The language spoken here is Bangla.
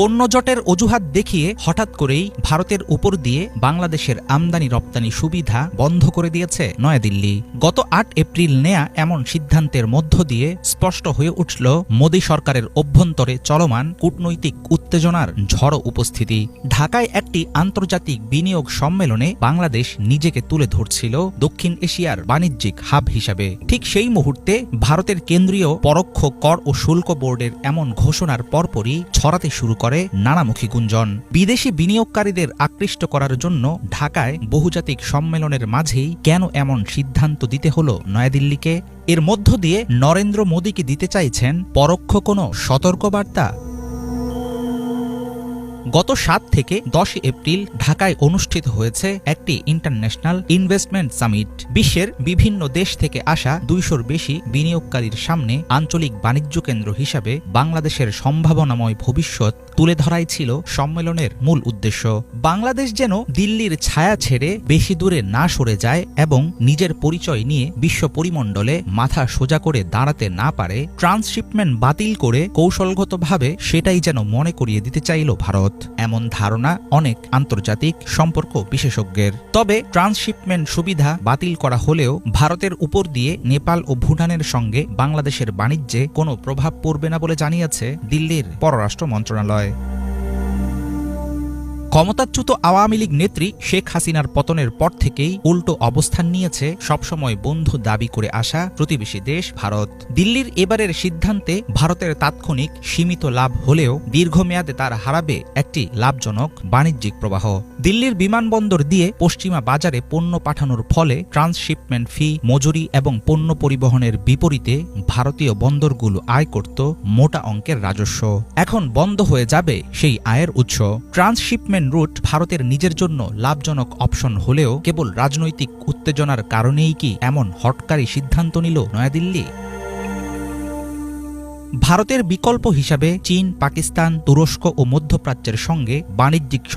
পণ্য জটের অজুহাত দেখিয়ে হঠাৎ করেই ভারতের উপর দিয়ে বাংলাদেশের আমদানি রপ্তানি সুবিধা বন্ধ করে দিয়েছে নয়াদিল্লি। গত ৮ এপ্রিল নেয়া এমন সিদ্ধান্তের মধ্য দিয়ে স্পষ্ট হয়ে উঠল মোদী সরকারের অভ্যন্তরে চলমান কূটনৈতিক উত্তেজনার ঝড় উপস্থিতি। ঢাকায় একটি আন্তর্জাতিক বিনিয়োগ সম্মেলনে বাংলাদেশ নিজেকে তুলে ধরছিল দক্ষিণ এশিয়ার বাণিজ্যিক হাব হিসাবে। ঠিক সেই মুহূর্তে ভারতের কেন্দ্রীয় পরোক্ষ কর ও শুল্ক বোর্ডের এমন ঘোষণার পরপরই ছড়াতে শুরু করে নানামুখী গুঞ্জন। বিদেশি বিনিয়োগকারীদের আকৃষ্ট করার জন্য ঢাকায় বহুজাতিক সম্মেলনের মাঝেই কেন এমন সিদ্ধান্ত দিতে হলো নয়াদিল্লিকে? এর মধ্য দিয়ে নরেন্দ্র মোদীকে দিতে চাইছেন পরোক্ষ কোনো সতর্কবার্তা? গত ৭ থেকে ১০ এপ্রিল ঢাকায় অনুষ্ঠিত হয়েছে একটি ইন্টারন্যাশনাল ইনভেস্টমেন্ট সামিট। বিশ্বের বিভিন্ন দেশ থেকে আসা ২০০-র বেশি বিনিয়োগকারীর সামনে আঞ্চলিক বাণিজ্য কেন্দ্র হিসাবে বাংলাদেশের সম্ভাবনাময় ভবিষ্যৎ তুলে ধরাই ছিল সম্মেলনের মূল উদ্দেশ্য। বাংলাদেশ যেন দিল্লির ছায়া ছেড়ে বেশি দূরে না সরে যায় এবং নিজের পরিচয় নিয়ে বিশ্ব পরিমণ্ডলে মাথা সোজা করে দাঁড়াতে না পারে, ট্রান্সশিপমেন্ট বাতিল করে কৌশলগতভাবে সেটাই যেন মনে করিয়ে দিতে চাইল ভারত। এমন ধারণা অনেক আন্তর্জাতিক সম্পর্ক বিশেষজ্ঞের। তবে ট্রান্সশিপমেন্ট সুবিধা বাতিল করা হলেও ভারতের উপর দিয়ে নেপাল ও ভুটানের সঙ্গে বাংলাদেশের বাণিজ্যে কোনো প্রভাব পড়বে না বলে জানিয়েছে দিল্লির পররাষ্ট্র মন্ত্রণালয়। ক্ষমতাচ্যুত আওয়ামী লীগ নেত্রী শেখ হাসিনার পতনের পর থেকেই উল্টো অবস্থান নিয়েছে সবসময় বন্ধু দাবি করে আসা প্রতিবেশী দেশ ভারত। দিল্লির এবারের সিদ্ধান্তে ভারতের তাৎক্ষণিক সীমিত লাভ হলেও দীর্ঘমেয়াদে তার হারাবে একটি লাভজনক বাণিজ্যিক প্রবাহ। দিল্লির বিমানবন্দর দিয়ে পশ্চিমা বাজারে পণ্য পাঠানোর ফলে ট্রান্সশিপমেন্ট ফি, মজুরি এবং পণ্য পরিবহনের বিপরীতে ভারতীয় বন্দরগুলো আয় করত মোটা অঙ্কের রাজস্ব। এখন বন্ধ হয়ে যাবে সেই আয়ের উৎস। ট্রান্সশিপমেন্ট রুট ভারতের নিজের জন্য লাভজনক অপশন হলেও কেবল রাজনৈতিক উত্তেজনার কারণেই কি এমন হঠকারী সিদ্ধান্ত নিল নয়াদিল্লি? ভারতের বিকল্প হিসাবে চীন, পাকিস্তান, তুরস্ক ও মধ্যপ্রাচ্যের সঙ্গে বাণিজ্যিক